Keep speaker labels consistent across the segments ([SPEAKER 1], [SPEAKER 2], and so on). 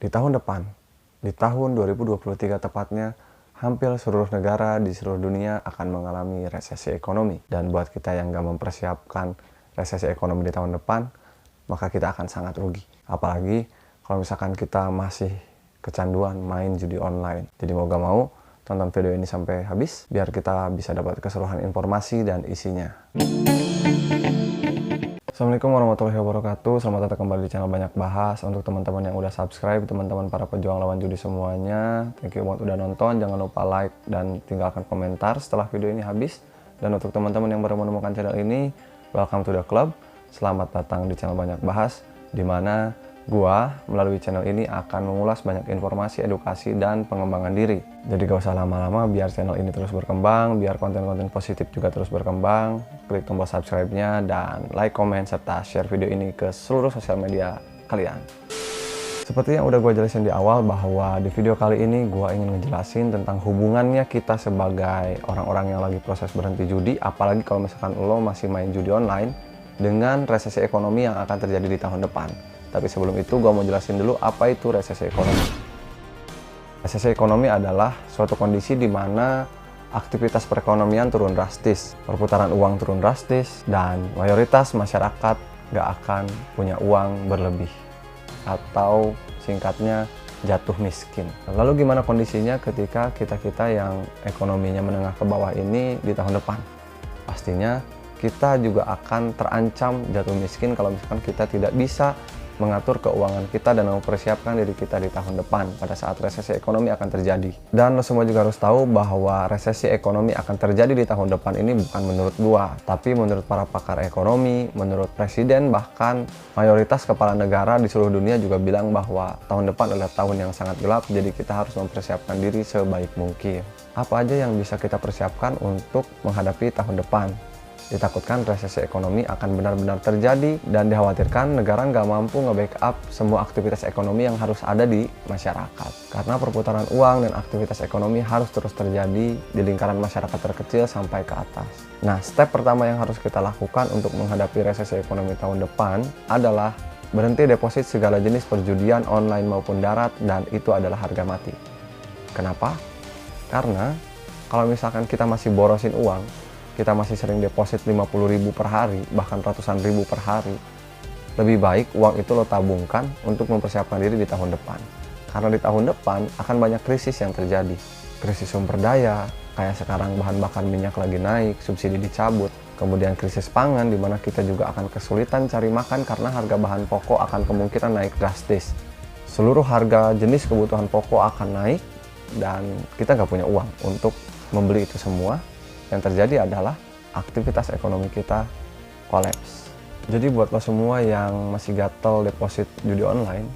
[SPEAKER 1] Di tahun depan, di tahun 2023 tepatnya, hampir seluruh negara di seluruh dunia akan mengalami resesi ekonomi. Dan buat kita yang nggak mempersiapkan resesi ekonomi di tahun depan, maka kita akan sangat rugi. Apalagi kalau misalkan kita masih kecanduan main judi online. Jadi mau gak mau, tonton video ini sampai habis, biar kita bisa dapat keseluruhan informasi dan isinya. Assalamualaikum warahmatullahi wabarakatuh. Selamat datang kembali di channel Banyak Bahas. Untuk teman-teman yang udah subscribe, teman-teman para pejuang lawan judi semuanya, thank you banget udah nonton. Jangan lupa like dan tinggalkan komentar setelah video ini habis. Dan untuk teman-teman yang baru menemukan channel ini, welcome to the club. Selamat datang di channel Banyak Bahas, di mana gua melalui channel ini akan mengulas banyak informasi, edukasi, dan pengembangan diri. Jadi gak usah lama-lama, biar channel ini terus berkembang, biar konten-konten positif juga terus berkembang. Klik tombol subscribe-nya dan like, comment, serta share video ini ke seluruh sosial media kalian. Seperti yang udah gue jelasin di awal, bahwa di video kali ini gue ingin ngejelasin tentang hubungannya kita sebagai orang-orang yang lagi proses berhenti judi, apalagi kalau misalkan lo masih main judi online, dengan resesi ekonomi yang akan terjadi di tahun depan. Tapi sebelum itu gue mau jelasin dulu apa itu resesi ekonomi. Resesi ekonomi adalah suatu kondisi di mana aktivitas perekonomian turun drastis, perputaran uang turun drastis, dan mayoritas masyarakat gak akan punya uang berlebih, atau singkatnya jatuh miskin. Lalu gimana kondisinya ketika kita yang ekonominya menengah ke bawah ini di tahun depan? Pastinya kita juga akan terancam jatuh miskin kalau misalkan kita tidak bisa mengatur keuangan kita dan mempersiapkan diri kita di tahun depan pada saat resesi ekonomi akan terjadi. Dan lo semua juga harus tahu bahwa resesi ekonomi akan terjadi di tahun depan ini bukan menurut gua, tapi menurut para pakar ekonomi, menurut presiden, bahkan mayoritas kepala negara di seluruh dunia juga bilang bahwa tahun depan adalah tahun yang sangat gelap, jadi kita harus mempersiapkan diri sebaik mungkin. Apa aja yang bisa kita persiapkan untuk menghadapi tahun depan? Ditakutkan resesi ekonomi akan benar-benar terjadi dan dikhawatirkan negara nggak mampu nge-backup semua aktivitas ekonomi yang harus ada di masyarakat. Karena perputaran uang dan aktivitas ekonomi harus terus terjadi di lingkaran masyarakat terkecil sampai ke atas. Nah, step pertama yang harus kita lakukan untuk menghadapi resesi ekonomi tahun depan adalah berhenti deposit segala jenis perjudian online maupun darat, dan itu adalah harga mati. Kenapa? Karena kalau misalkan kita masih borosin uang, kita masih sering deposit 50.000 per hari, bahkan ratusan ribu per hari, lebih baik uang itu lo tabungkan untuk mempersiapkan diri di tahun depan. Karena di tahun depan akan banyak krisis yang terjadi. Krisis sumber daya, kayak sekarang bahan bakar minyak lagi naik, subsidi dicabut. Kemudian krisis pangan, di mana kita juga akan kesulitan cari makan karena harga bahan pokok akan kemungkinan naik drastis. Seluruh harga jenis kebutuhan pokok akan naik, dan kita nggak punya uang untuk membeli itu semua. Yang terjadi adalah aktivitas ekonomi kita kolaps. Jadi buat lo semua yang masih gatel deposit judi online,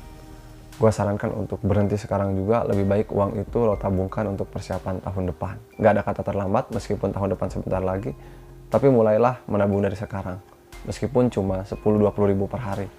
[SPEAKER 1] gue sarankan untuk berhenti sekarang juga. Lebih baik uang itu lo tabungkan untuk persiapan tahun depan. Gak ada kata terlambat, meskipun tahun depan sebentar lagi, tapi mulailah menabung dari sekarang, meskipun cuma 10-20 ribu per hari.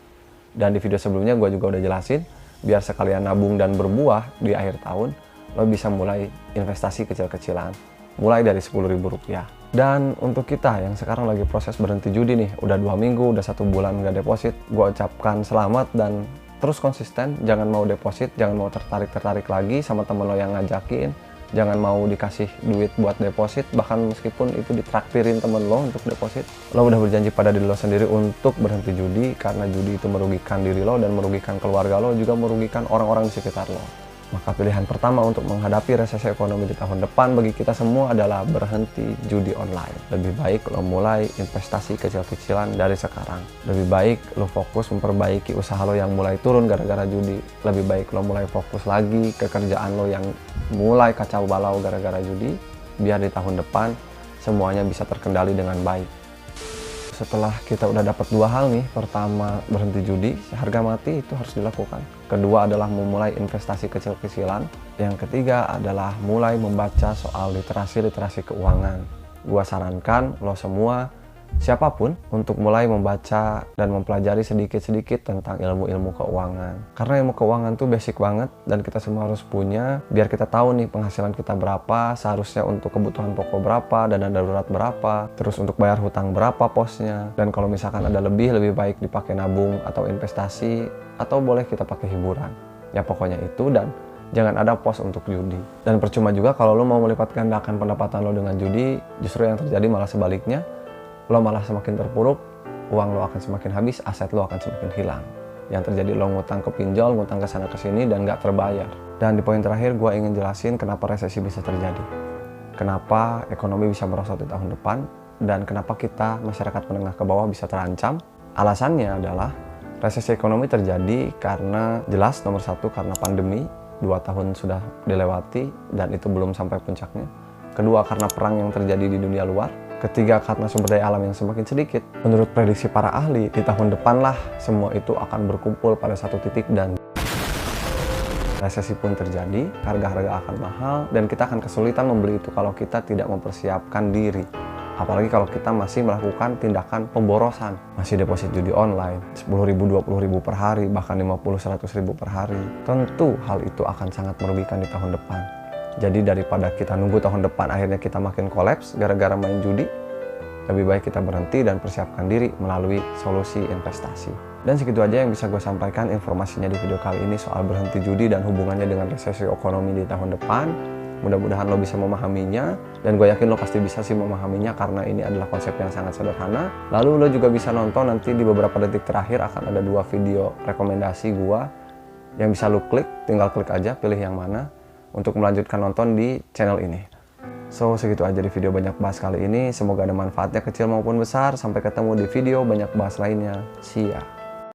[SPEAKER 1] Dan di video sebelumnya gue juga udah jelasin, biar sekalian nabung dan berbuah di akhir tahun, lo bisa mulai investasi kecil-kecilan, mulai dari Rp10.000. Dan untuk kita yang sekarang lagi proses berhenti judi nih, udah 2 minggu, udah 1 bulan nggak deposit, gue ucapkan selamat dan terus konsisten. Jangan mau deposit, jangan mau tertarik lagi sama temen lo yang ngajakin, jangan mau dikasih duit buat deposit, bahkan meskipun itu ditraktirin temen lo untuk deposit. Lo udah berjanji pada diri lo sendiri untuk berhenti judi, karena judi itu merugikan diri lo dan merugikan keluarga lo, juga merugikan orang-orang di sekitar lo. Maka pilihan pertama untuk menghadapi resesi ekonomi di tahun depan bagi kita semua adalah berhenti judi online. Lebih baik lo mulai investasi kecil-kecilan dari sekarang. Lebih baik lo fokus memperbaiki usaha lo yang mulai turun gara-gara judi. Lebih baik lo mulai fokus lagi ke kerjaan lo yang mulai kacau balau gara-gara judi, biar di tahun depan semuanya bisa terkendali dengan baik. Setelah kita udah dapat 2 hal nih, pertama berhenti judi, harga mati itu harus dilakukan. Kedua adalah memulai investasi kecil-kecilan. Yang ketiga adalah mulai membaca soal literasi keuangan. Gua sarankan lo semua, siapapun, untuk mulai membaca dan mempelajari sedikit-sedikit tentang ilmu-ilmu keuangan. Karena ilmu keuangan tuh basic banget dan kita semua harus punya, biar kita tahu nih penghasilan kita berapa, seharusnya untuk kebutuhan pokok berapa, dana darurat berapa, terus untuk bayar hutang berapa posnya, dan kalau misalkan ada lebih baik dipakai nabung atau investasi, atau boleh kita pakai hiburan. Ya pokoknya itu, dan jangan ada pos untuk judi. Dan percuma juga kalau lo mau melipat gandakan pendapatan lo dengan judi, justru yang terjadi malah sebaliknya. Lo malah semakin terpuruk, uang lo akan semakin habis, aset lo akan semakin hilang. Yang terjadi lo ngutang ke pinjol, ngutang ke sana ke sini dan nggak terbayar. Dan di poin terakhir gue ingin jelasin kenapa resesi bisa terjadi. Kenapa ekonomi bisa merosot di tahun depan, dan kenapa kita masyarakat menengah ke bawah bisa terancam. Alasannya adalah resesi ekonomi terjadi karena jelas nomor satu karena pandemi, 2 tahun sudah dilewati dan itu belum sampai puncaknya. Kedua karena perang yang terjadi di dunia luar. Ketiga karena sumber daya alam yang semakin sedikit. Menurut prediksi para ahli, di tahun depan lah semua itu akan berkumpul pada satu titik dan resesi pun terjadi, harga-harga akan mahal dan kita akan kesulitan membeli itu kalau kita tidak mempersiapkan diri. Apalagi kalau kita masih melakukan tindakan pemborosan, masih deposit judi online, 10.000, 20.000 per hari, bahkan 50-100.000 per hari. Tentu hal itu akan sangat merugikan di tahun depan. Jadi daripada kita nunggu tahun depan akhirnya kita makin kolaps gara-gara main judi, lebih baik kita berhenti dan persiapkan diri melalui solusi investasi. Dan segitu aja yang bisa gue sampaikan informasinya di video kali ini soal berhenti judi dan hubungannya dengan resesi ekonomi di tahun depan. Mudah-mudahan lo bisa memahaminya, dan gue yakin lo pasti bisa sih memahaminya karena ini adalah konsep yang sangat sederhana. Lalu lo juga bisa nonton nanti di beberapa detik terakhir akan ada 2 video rekomendasi gue yang bisa lo klik, tinggal klik aja pilih yang mana untuk melanjutkan nonton di channel ini. So segitu aja di video banyak bahas kali ini, semoga ada manfaatnya kecil maupun besar. Sampai ketemu di video banyak bahas lainnya. See ya.